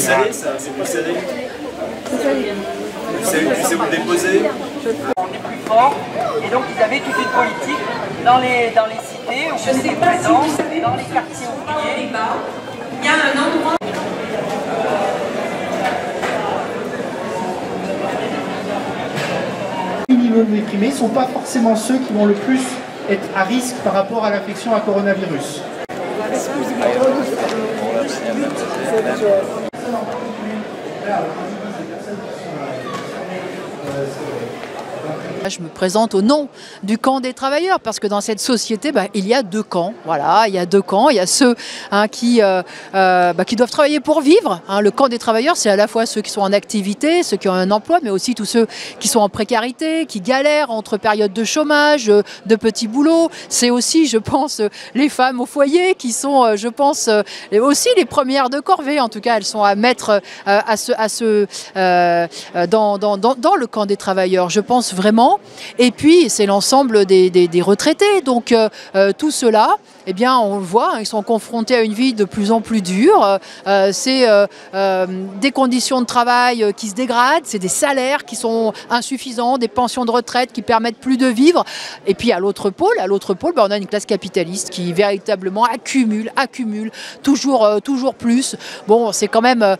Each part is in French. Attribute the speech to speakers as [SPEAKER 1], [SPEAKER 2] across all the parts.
[SPEAKER 1] salé, ça, c'est plus salé. Tu sais où le déposer.
[SPEAKER 2] On est plus fort, et donc ils avaient toute une politique dans les cités où ils étaient présents, dans les quartiers ouvriers.
[SPEAKER 3] Il y a un endroit.
[SPEAKER 4] Minimum déprimés ne sont pas forcément ceux qui vont le plus être à risque par rapport à l'infection à coronavirus.
[SPEAKER 5] Je me présente au nom du camp des travailleurs parce que dans cette société, il y a deux camps. Voilà, il y a deux camps. Il y a ceux qui doivent travailler pour vivre. Le camp des travailleurs, c'est à la fois ceux qui sont en activité, ceux qui ont un emploi, mais aussi tous ceux qui sont en précarité, qui galèrent entre périodes de chômage, de petits boulots. C'est aussi, je pense, les femmes au foyer qui sont, je pense, aussi les premières de corvée. En tout cas, elles sont à mettre dans le camp des travailleurs. Je pense vraiment. Et puis, c'est l'ensemble des retraités. Donc, tout cela, eh bien, on le voit, ils sont confrontés à une vie de plus en plus dure. C'est des conditions de travail qui se dégradent, c'est des salaires qui sont insuffisants, des pensions de retraite qui permettent plus de vivre. Et puis, à l'autre pôle, on a une classe capitaliste qui véritablement accumule toujours plus. Bon, c'est quand même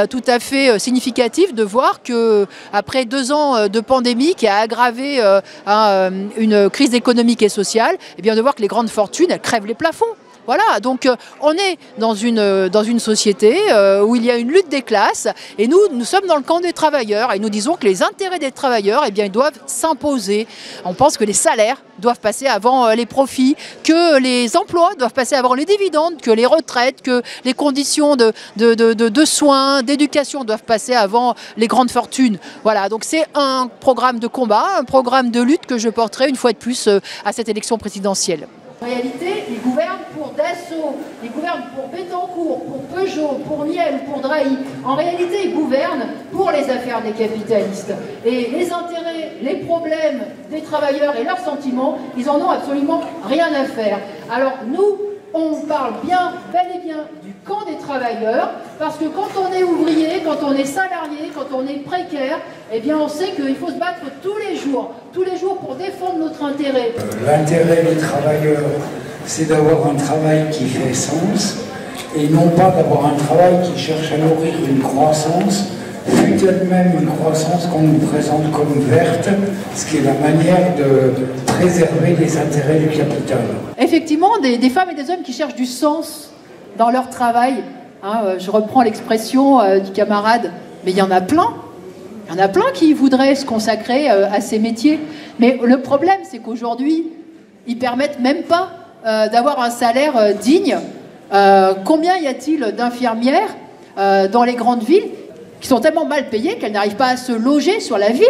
[SPEAKER 5] tout à fait significatif de voir que après 2 ans de pandémie qui a aggravé une crise économique et sociale, eh bien de voir que les grandes fortunes, elles crèvent les plafonds. Voilà, donc on est dans une société où il y a une lutte des classes et nous sommes dans le camp des travailleurs et nous disons que les intérêts des travailleurs, eh bien, ils doivent s'imposer. On pense que les salaires doivent passer avant les profits, que les emplois doivent passer avant les dividendes, que les retraites, que les conditions de soins, d'éducation doivent passer avant les grandes fortunes. Voilà, donc c'est un programme de combat, un programme de lutte que je porterai une fois de plus à cette élection présidentielle.
[SPEAKER 6] En réalité, ils gouvernent pour Dassault, ils gouvernent pour Bettencourt, pour Peugeot, pour Miel, pour Drahi. En réalité, ils gouvernent pour les affaires des capitalistes. Et les intérêts, les problèmes des travailleurs et leurs sentiments, ils en ont absolument rien à faire. Alors nous, on parle bien, bel et bien, du camp des travailleurs, parce que quand on est ouvrier, quand on est salarié, quand on est précaire, eh bien on sait qu'il faut se battre tous les jours pour défendre notre intérêt.
[SPEAKER 7] L'intérêt des travailleurs, c'est d'avoir un travail qui fait sens, et non pas d'avoir un travail qui cherche à nourrir une croissance, fut-elle même une croissance qu'on nous présente comme verte, ce qui est la manière de préserver les intérêts du capital.
[SPEAKER 6] Effectivement, des femmes et des hommes qui cherchent du sens dans leur travail, je reprends l'expression du camarade, mais il y en a plein. Il y en a plein qui voudraient se consacrer à ces métiers. Mais le problème, c'est qu'aujourd'hui, ils ne permettent même pas d'avoir un salaire digne. Combien y a-t-il d'infirmières dans les grandes villes qui sont tellement mal payées qu'elles n'arrivent pas à se loger sur la ville ?